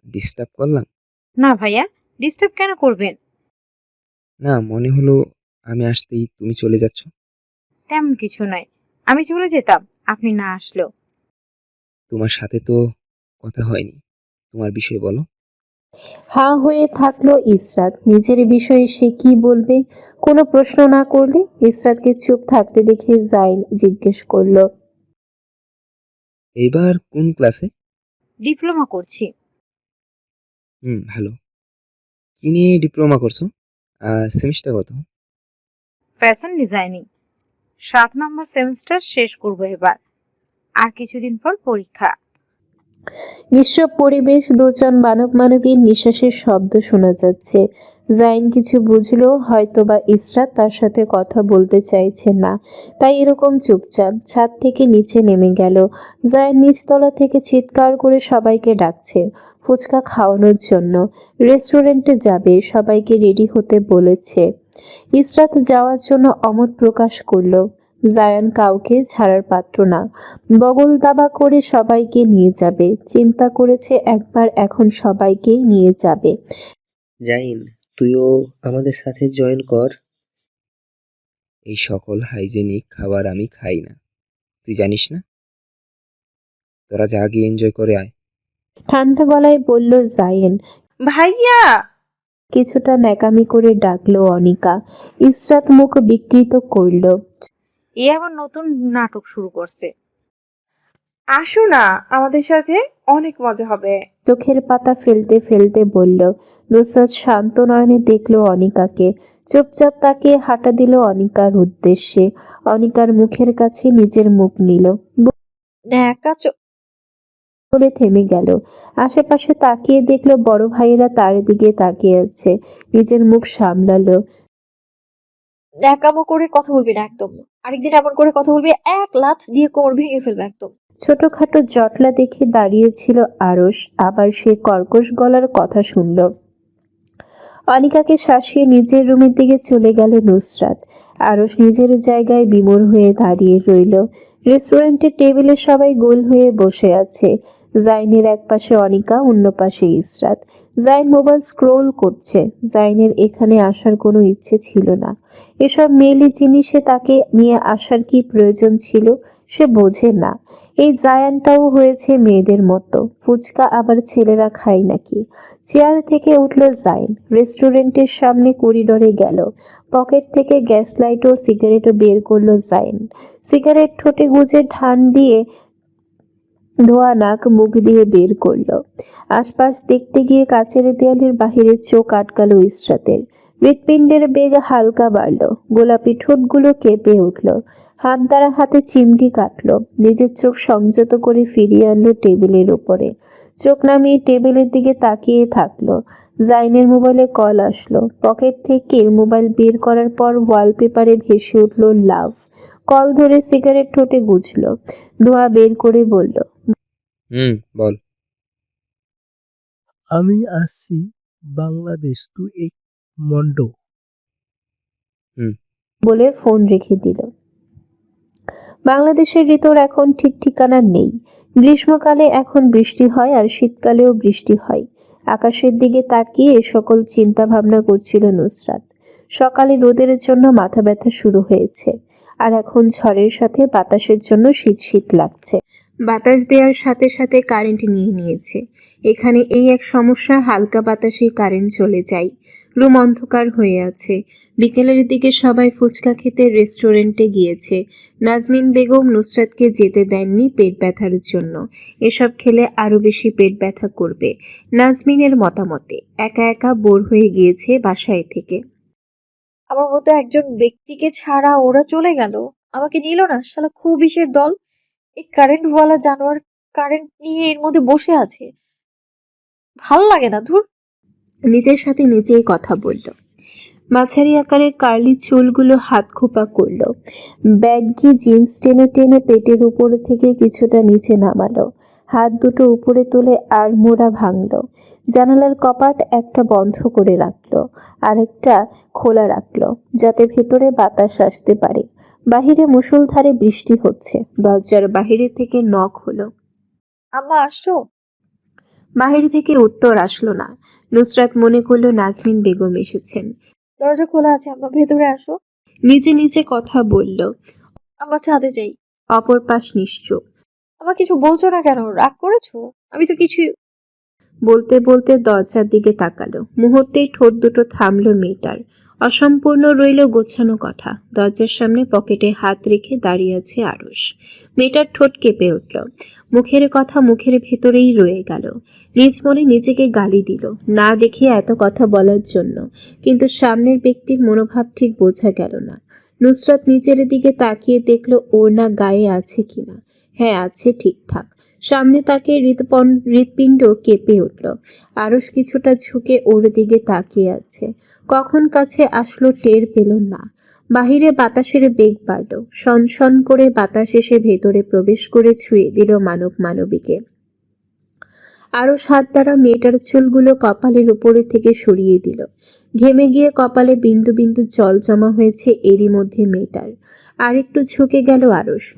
Disturb করলাম? না ভাইয়া, ডিস্টার্ব কেন করবেন? না, মনে হলো আমি আসতেই তুমি চলে যাচ্ছ। তেমন কিছু নয়, আমি চলে যেতাম আপনি না আসলেও। তোমার সাথে তো কথা হয়নি, তোমার বিষয় বলো। হাঁ হয়ে থাকলো ইসরাত। নিজের বিষয়ে সে কি বলবে? কোনো প্রশ্ন না করলে ইসরাতকে চুপ থাকতে দেখে জাইন জিজ্ঞেস করলো, এইবার কোন ক্লাসে? ডিপ্লোমা করছি। ভালো। কি নিয়ে ডিপ্লোমা করছো? সেমিস্টার কত? Fashion designing. 7 নম্বর সেমিস্টার শেষ করব এবার। আর কিছুদিন পর পরীক্ষা। নিঃশব পরিবেশ, দুজন মানব মানবীর নিঃশ্বাসের শব্দ শোনা যাচ্ছে। জাইন কিছু বুঝলো, হয়তোবা ইসরাত তার সাথে কথা বলতে চাইছে না, তাই এরকম চুপচাপ। ছাদ থেকে নিচে নেমে গেল। জাইন নিচতলা থেকে চিৎকার করে সবাইকে ডাকছে ফুচকা খাওয়ানোর জন্য। রেস্টুরেন্টে যাবে, সবাইকে রেডি হতে বলেছে। ইসরাত যাওয়ার জন্য অমত প্রকাশ করলো। জায়ান কাউকে ছাড়ার পাত্র না, বগল দাবা করে সবাইকে নিয়ে যাবে। চিন্তা করেছে একবার, এখন সবাইকেই নিয়ে যাবে। জাইন, তুইও আমাদের সাথে জয়েন কর। এই সকল হাইজেনিক খাবার আমি খাই না, তুই জানিস না? তোরা যা গিয়ে এনজয় করে আয়। ঠান্ডা গলায় বলল জায়েন। ভাইয়া! কিছুটা ন্যাকামি করে ডাকলো অনিকা। ইসরাত মুখ বিকৃত করল। এ আবার নতুন নাটক শুরু করছে। আসো না আমাদের সাথে, অনেক মজা হবে। চোখের পাতা ফেলতে ফেলতে বলল। নুসরাত শান্ত নয়নে দেখলো অনিকাকে। চুপচাপ তাকিয়ে হাঁটা দিল অনিকার উদ্দেশ্যে। অনিকার মুখের কাছে নিজের মুখ নিল, বলে থেমে গেল। আশেপাশে তাকিয়ে দেখলো বড় ভাইয়েরা তার দিকে তাকিয়ে আছে। নিজের মুখ সামলালো। ন্যাকামো করে কথা বলবি না একদম। আরেকদিন এমন করে কথা বলবি, এক লাথ দিয়ে কোমর ভেঙে ফেলবে একদম। ছোটখাটো জটলা দেখে দাঁড়িয়েছিল আরশ, আবার সে কর্কশ গলার কথা শুনল। অনিকাকে শাসিয়ে নিজের রুমের দিকে চলে গেল নুসরাত। আরশ নিজের জায়গায় বিমূঢ় হয়ে দাঁড়িয়ে রইল। রেস্টুরেন্টের টেবিলে সবাই গোল হয়ে বসে আছে। জাইনের এক পাশে অনিকা, অন্য পাশে ইসরাত। জাইন মোবাইল স্ক্রোল করছে। জাইনের এখানে আসার কোনো ইচ্ছে ছিল না। এসব মেয়েলি জিনিসে তাকে নিয়ে আসার কি প্রয়োজন ছিল সে বোঝে না। এই জায়ানটাও হয়েছে মেয়েদের মতো। ফুচকা আবার ছেলেরা খায় নাকি? চেয়ার থেকে উঠল জাইন। রেস্টুরেন্টের সামনে করিডোরে গেল। পকেট থেকে গ্যাস লাইট ও সিগারেটও বের করলো জাইন। সিগারেট ঠোঁটে গুজে ঠান দিয়ে ধোয়া নাক মুখ দিয়ে বের করলো। আশপাশ দেখতে গিয়ে কাচের দেয়ালের বাহিরে চোখ আটকালো ইসরাতের। হৃৎপিণ্ডের বেগ হালকা বাড়ল। গোলাপি ঠোঁটগুলো কেঁপে উঠল। হাত দ্বারা হাতে চিমটি কাটলো। নিজের চোখ সংযত করে ফিরিয়ে আনলো টেবিলের উপরে। চোখ নামিয়ে টেবিলের দিকে তাকিয়ে থাকলো। জাইনের মোবাইলে কল আসলো। পকেট থেকে মোবাইল বের করার পর ওয়ালপেপারে ভেসে উঠল লাভ। কল ধরে সিগারেট ঠোঁটে গুজলো। ধোঁয়া বের করে বলল, বল। আমি আসছি বাংলাদেশ টু এক মন্ডো। বলে ফোন রেখে দিল। বাংলাদেশের ঋতুর এখন ঠিক ঠিকানা নেই। গ্রীষ্মকালে এখন বৃষ্টি হয় আর শীতকালেও বৃষ্টি হয়। আকাশের দিকে তাকিয়ে সকল চিন্তা ভাবনা করছিল নুসরাত। সকালে রোদের জন্য মাথা ব্যথা শুরু হয়েছে, আর এখন ঝড়ের সাথে বাতাসের জন্য শীত শীত লাগছে। বাতাস দেওয়ার সাথে সাথে কারেন্ট নিয়ে নিয়েছে। এখানে এই এক সমস্যা, হালকা বাতাসে কারেন্ট চলে যায়। রুম অন্ধকার হয়ে আছে। বিকেলের দিকে সবাই ফুচকা খেতে রেস্টুরেন্টে গিয়েছে। নাজমিন বেগম নুসরাতকে যেতে দেননি পেট ব্যথার জন্য। এসব খেলে আরো বেশি পেট ব্যথা করবে নাজমিনের মতামতে। একা একা বোর হয়ে গিয়েছে বাসায় থেকে। আমার মতো একজন ব্যক্তিকে ছাড়া ওরা চলে গেল, আমাকে নিল না। শালা খুবিশের দল। এই কারেন্ট ওয়ালা জানোয়ার কারেন্ট নিয়ে এর মধ্যে বসে আছে। ভাল লাগে না, ধুর। নিজের সাথে নিজেই কথা বলল। মাঝারি আকারের কার্লি চুলগুলো হাত খোপা করলো। ব্যাগি জিন্স টেনে টেনে পেটের উপর থেকে কিছুটা নিচে নামালো। হাত দুটো উপরে তুলে আর মোড়া ভাঙলো। জানালার কপাট একটা বন্ধ করে রাখলো, আরেকটা খোলা রাখলো, যাতে ভেতরে বাতাস আসতে পারে। বাহিরে মুষলধারে বৃষ্টি হচ্ছে। দরজার বাহিরে থেকে নক হলো। আম্মা আসছো? বাহির থেকে উত্তর আসলো না। নুসরাত মনে করলো নাজমিন বেগম এসেছেন। দরজা খোলা আছে, আম্মা ভেতরে আসো। নিজে নিজে কথা বলল। আম্মা ছাদে যাই। অপর পাশ নিশ্চুপ। আম্মা কিছু বলছো না কেন? রাগ করেছো? আমি তো কিছু। বলতে বলতে দরজার দিকে তাকালো। মুহূর্তেই ঠোঁট দুটো থামলো মেয়েটার। অসম্পূর্ণ রইল গোছানো কথা। দরজার সামনে পকেটে হাত রেখে দাঁড়িয়ে আছে আরুষ। মেয়েটার ঠোঁট কেঁপে উঠল। মুখের কথা মুখের ভেতরেই রয়ে গেল। নিজ মনে নিজেকে গালি দিল, না দেখে এত কথা বলার জন্য। কিন্তু সামনের ব্যক্তির মনোভাব ঠিক বোঝা গেল না। নুসরাত নিচের দিকে তাকিয়ে দেখলো ওর না গায়ে আছে কিনা। হ্যাঁ, আছে ঠিকঠাক। সামনে তাকে হৃৎপিণ্ড কেঁপে উঠল। আরুষ কিছুটা ঝুঁকে ওর দিকে তাকিয়ে আছে। কখন কাছে আসলো টের পেল না। বাহিরে বাতাসের বেগ বাড়ল। সনসন করে বাতাস এসে ভেতরে প্রবেশ করে ছুঁয়ে দিল মানবীকে। আরুষ হাত দ্বারা মেয়েটার চুলগুলো কপালের উপরে থেকে সরিয়ে দিল। ঘেমে গিয়ে কপালে বিন্দু বিন্দু জল জমা হয়েছে এরই মধ্যে মেয়েটার। আরেকটু ঝুঁকে গেল আরুষ।